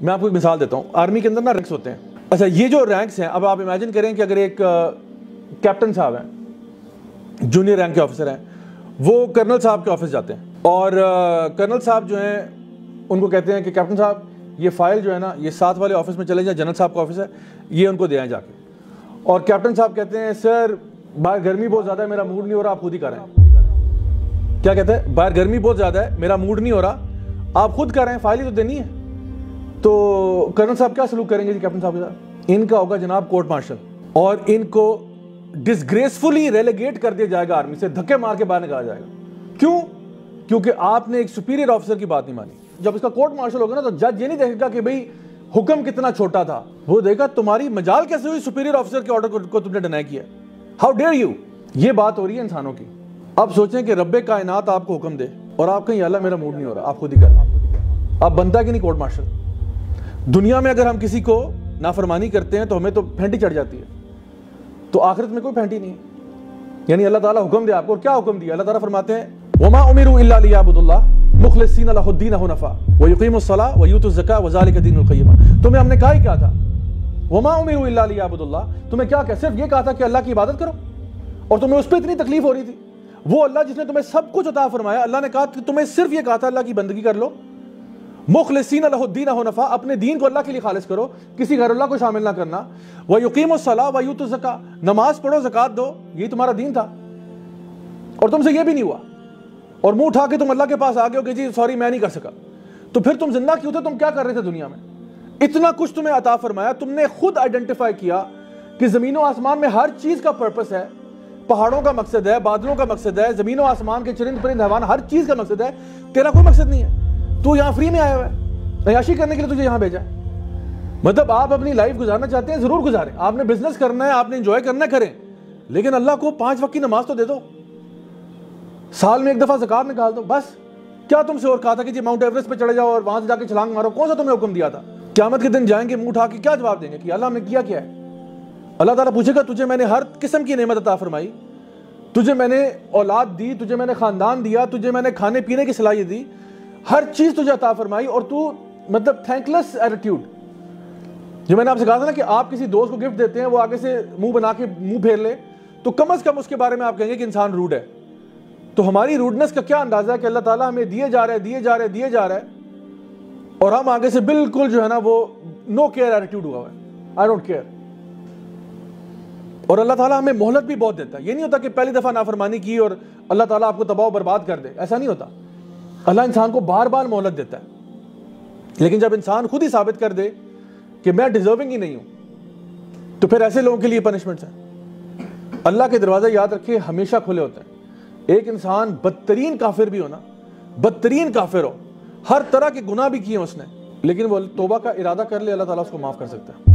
میں آپ کو ایک مثال دیتا ہوں. آرمی کے اندر نا رینکس ہوتے ہیں. اچھا یہ جو رینکس ہیں, اب آپ امیجن کریں کہ اگر ایک کیپٹن صاحب ہیں, جونیئر رینک کے آفیسر ہیں, وہ کرنل صاحب کے آفس جاتے ہیں اور کرنل صاحب جو ہیں ان کو کہتے ہیں کہ کیپٹن صاحب یہ فائل جو ہے نا یہ 7 والے آفس میں چلے جائیں, جنرل صاحب کا آفس ہے, یہ ان کو دے آئیں جا کے. اور کیپٹن صاحب کہتے ہیں سر باہر گرمی بہت زیادہ ہے, میرا موڈ نہیں ہو رہا, آپ خود ہی کریں. کیا کہتے ہیں؟ باہر گرمی بہت زیادہ ہے, میرا موڈ نہیں ہو رہا, آپ خود کریں, فائل ہی تو دینی ہے. تو کرنل صاحب کیا سلوک کریں گے جی کیپٹن صاحب کے ساتھ؟ ان کا ہوگا جناب کورٹ مارشل, اور ان کو ڈسگریسفلی ریلیگیٹ کر دیا جائے گا آرمی سے, دھکے مار کے باہر نکالا جائے گا. کیوں؟ کیونکہ آپ نے ایک سپیریئر آفیسر کی بات نہیں مانی. جب اس کا کورٹ مارشل ہوگا نا تو جج یہ نہیں دیکھے گا کہ بھئی حکم کتنا چھوٹا تھا, وہ دیکھا تمہاری مجال کیسے ہوئی سپیریئر آفیسر کے آرڈر کو تم نے ڈینائی کیا. How dare you. یہ بات ہو رہی ہے انسانوں کی. اب سوچیں کہ رب کائنات آپ کو حکم دے اور آپ کہیں اللہ میرا موڈ نہیں ہو رہا, آپ خود ہی کر. اب بنتا کہ نہیں کورٹ مارشل؟ دنیا میں اگر ہم کسی کو نافرمانی کرتے ہیں تو ہمیں تو پھینٹی چڑھ جاتی ہے, تو آخرت میں کوئی پھینٹی نہیں. یعنی اللہ تعالیٰ حکم دے آپ کو, اور کیا حکم دیا؟ اللہ تعالیٰ فرماتے ہیں وَمَا أُمِرُوا إِلَّا لِيَعْبُدُوا اللَّهَ مُخْلِصِينَ لَهُ الدِّينَ حُنَفَاءَ وَيُقِيمُوا الصَّلَاةَ وَيُؤْتُوا الزَّكَاةَ وَذَلِكَ دِينُ الْقَيِّمَةُ. تمہیں ہم نے کہا ہی کیا تھا؟ وَمَا أُمِرُوا إِلَّا لِيَعْبُدُوا اللَّهَ. تمہیں کیا کہا؟ صرف یہ کہا تھا کہ اللہ کی عبادت کرو, اور تمہیں اس پہ اتنی تکلیف ہو رہی تھی. وہ اللہ جس نے تمہیں سب کچھ عطا فرمایا, اللہ نے کہا کہ تمہیں صرف یہ کہا تھا اللہ کی بندگی کر لو. مخلصین لہ الدین حنفاء, اپنے دین کو اللہ کے لیے خالص کرو, کسی غیر اللہ کو شامل نہ کرنا. وَيُقِيمُوا الصَّلَاةَ وَيُؤْتُوا الزَّكَاةَ, نماز پڑھو, زکوٰۃ دو, یہی تمہارا دین تھا. اور تم سے یہ بھی نہیں ہوا, اور منہ اٹھا کے تم اللہ کے پاس آ گئے ہو کہ جی سوری میں نہیں کر سکا. تو پھر تم زندہ کیوں تھے؟ تم کیا کر رہے تھے دنیا میں؟ اتنا کچھ تمہیں عطا فرمایا, تم نے خود آئیڈینٹیفائی کیا کہ زمین و آسمان میں ہر چیز کا پرپس ہے. پہاڑوں کا مقصد ہے, بادلوں کا مقصد ہے, زمین و آسمان کے چرند پرند حیوان, ہر چیز کا مقصد ہے. تیرا کوئی مقصد نہیں ہے, تو یہاں فری میں آیا ہوا ہے, عیاشی کرنے کے لیے تجھے یہاں بھیجا ہے. مطلب آپ اپنی لائف گزارنا چاہتے ہیں, ضرور گزاریں, آپ نے بزنس کرنا ہے, آپ نے انجوائے کرنا ہے, کریں, لیکن اللہ کو 5 وقت کی نماز تو دے دو, سال میں 1 دفعہ زکوٰۃ نکال دو. بس کیا تم سے اور کہا تھا کہ جی ماؤنٹ ایوریسٹ پہ چڑھے جاؤ اور وہاں سے جا کے چھلانگ مارو؟ کون سا تمہیں حکم دیا تھا؟ قیامت کے دن جائیں گے منہ اٹھا کے کیا جواب دیں گے کہ اللہ ہم نے کیا کیا ہے؟ اللہ تعالیٰ پوچھے گا تجھے میں نے ہر قسم کی نعمت عطا فرمائی, تجھے میں نے اولاد دی, تجھے میں نے خاندان دیا, تجھے میں نے کھانے پینے کی صلاحیت دی, ہر چیز تجھے عطا فرمائی, اور تو مطلب تھینک لیس ایٹیٹیوڈ. جو میں نے آپ سے کہا تھا نا کہ آپ کسی دوست کو گفٹ دیتے ہیں, وہ آگے سے منہ بنا کے منہ پھیر لے, تو کم از کم اس کے بارے میں آپ کہیں گے کہ انسان روڈ ہے. تو ہماری روڈنس کا کیا اندازہ ہے کہ اللہ تعالیٰ ہمیں دیے جا رہا ہے, اور ہم آگے سے بالکل جو ہے نا وہ نو کیئر ایٹیٹیوڈ ہوا ہے, آئی ڈونٹ کیئر. اور اللہ تعالیٰ ہمیں مہلت بھی بہت دیتا ہے. یہ نہیں ہوتا کہ پہلی دفعہ نافرمانی کی اور اللہ تعالیٰ آپ کو تباہ و برباد کر دے, ایسا نہیں ہوتا. اللہ انسان کو بار بار مہلت دیتا ہے, لیکن جب انسان خود ہی ثابت کر دے کہ میں ڈیزرونگ ہی نہیں ہوں, تو پھر ایسے لوگوں کے لیے پنشمنٹس ہیں. اللہ کے دروازے یاد رکھے ہمیشہ کھلے ہوتے ہیں. ایک انسان بدترین کافر بھی ہونا, بدترین کافر ہو, ہر طرح کے گناہ بھی کیے اس نے, لیکن وہ توبہ کا ارادہ کر لے, اللہ تعالیٰ اس کو معاف کر سکتا ہے.